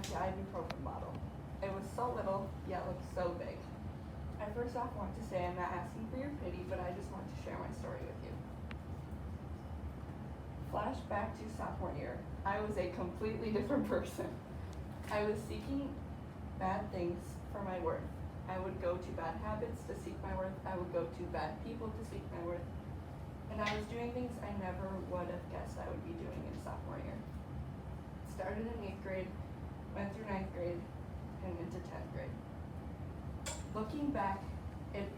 empty ibuprofen bottle. It was so little, yet looked so big. I first off want to say I'm not asking for your pity, but I just want to share my story with you. Flashback to sophomore year. I was a completely different person. I was seeking bad things for my worth. I would go to bad habits to seek my worth. I would go to bad people to seek my worth. And I was doing things I never would have guessed I would be doing in sophomore year. Started in 8th grade, went through 9th grade, and into 10th grade. Looking back, it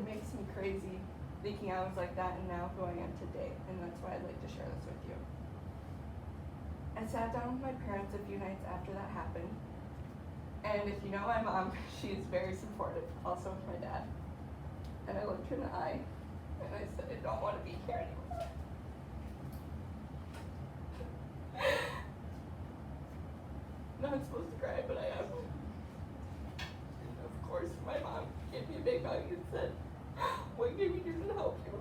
makes me crazy thinking I was like that and now who I am today, and that's why I'd like to share this with you. I sat down with my parents a few nights after that happened, and if you know my mom, she is very supportive, also with my dad. And I looked her in the eye, and I said, I don't want to be here anymore. Not supposed to cry, but I am. And of course, my mom gave me a big hug and said, what can we do to help you?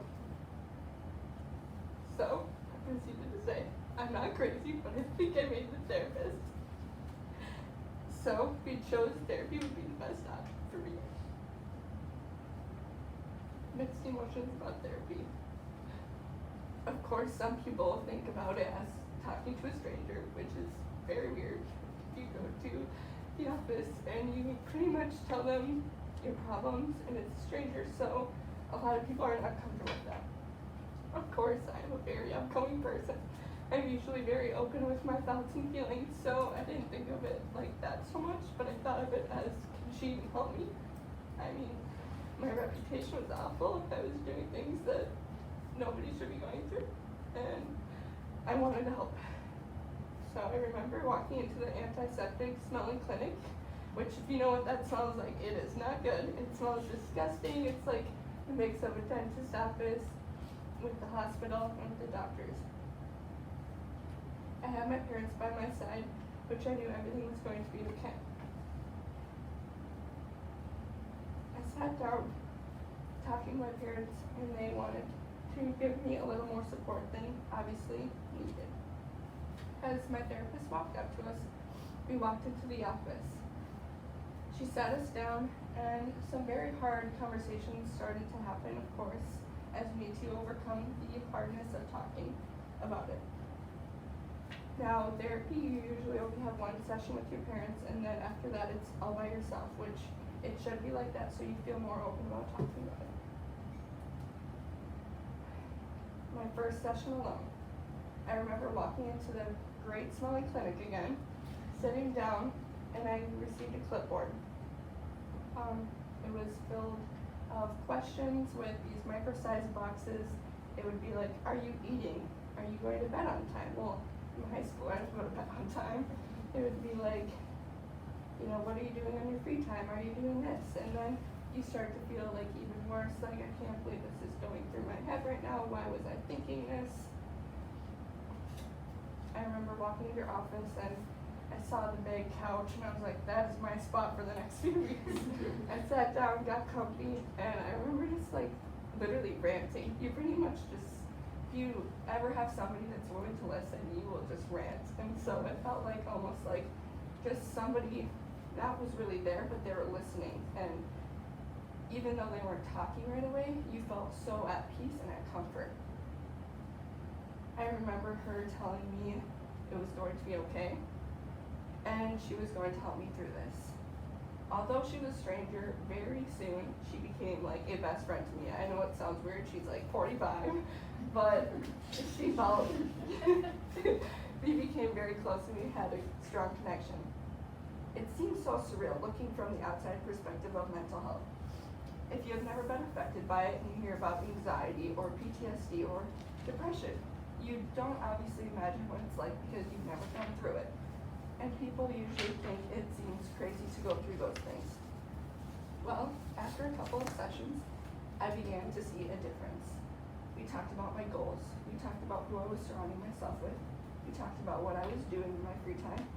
So, I proceeded to say, I'm not crazy, but I think I made the therapist. So, we chose therapy would be the best option for me. Mixed emotions about therapy. Of course, some people think about it as talking to a stranger, which is very weird. You go to the office and you pretty much tell them your problems, and it's a stranger, so a lot of people are not comfortable with that. Of course, I'm a very outgoing person. I'm usually very open with my thoughts and feelings, so I didn't think of it like that so much, but I thought of it as, can she even help me? I mean, my reputation was awful. I was doing things that nobody should be going through, and I wanted to help. So I remember walking into the antiseptic smelling clinic, which if you know what that smells like, it is not good. It smells disgusting. It's like a mix of a dentist office with the hospital and with the doctors. I had my parents by my side, which I knew everything was going to be okay. I sat down talking to my parents, and they wanted to give me a little more support than obviously needed. As my therapist walked up to us, we walked into the office. She sat us down, and some very hard conversations started to happen, of course, as we need to overcome the hardness of talking about it. Now, therapy, you usually only have one session with your parents, and then after that, it's all by yourself, which it should be like that so you feel more open about talking about it. My first session alone, I remember walking into the great smelling clinic again, sitting down, and I received a clipboard. It was filled of questions with these micro-sized boxes. It would be like, are you eating? Are you going to bed on time? Well, in high school, I had to go to bed on time. It would be like, you know, what are you doing on your free time? Are you doing this? And then you start to feel like even worse, like I can't believe this is going through my head right now. Why was I thinking this? I remember walking into your office and I saw the big couch and I was like, that is my spot for the next few weeks. I sat down, got comfy, and I remember just like literally ranting. You pretty much just, if you ever have somebody that's willing to listen, you will just rant. And so it felt like almost like just somebody that was really there, but they were listening. And even though they weren't talking right away, you felt so at peace and at comfort. I remember her telling me it was going to be okay, and she was going to help me through this. Although she was a stranger, very soon she became like a best friend to me. I know it sounds weird, she's like 45, but she felt, we became very close and we had a strong connection. It seems so surreal looking from the outside perspective of mental health. If you have never been affected by it and you hear about anxiety or PTSD or depression, you don't obviously imagine what it's like because you've never gone through it. And people usually think it seems crazy to go through those things. Well, after a couple of sessions, I began to see a difference. We talked about my goals. We talked about who I was surrounding myself with. We talked about what I was doing in my free time.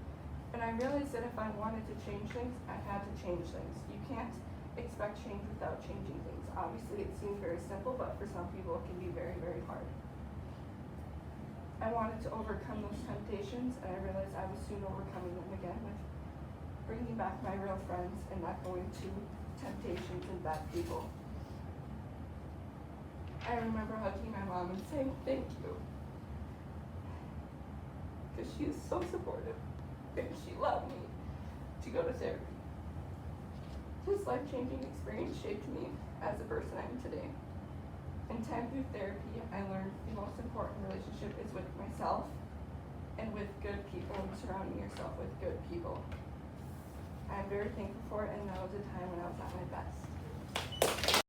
And I realized that if I wanted to change things, I had to change things. You can't expect change without changing things. Obviously, it seems very simple, but for some people, it can be very, very hard. I wanted to overcome those temptations, and I realized I was soon overcoming them again with bringing back my real friends and not going to temptations and bad people. I remember hugging my mom and saying thank you, because she is so supportive, and she allowed me to go to therapy. This life-changing experience shaped me as the person I am today. In time through therapy, I learned the most important relationship is with myself and with good people, and surrounding yourself with good people. I am very thankful for it, and that was a time when I was at my best.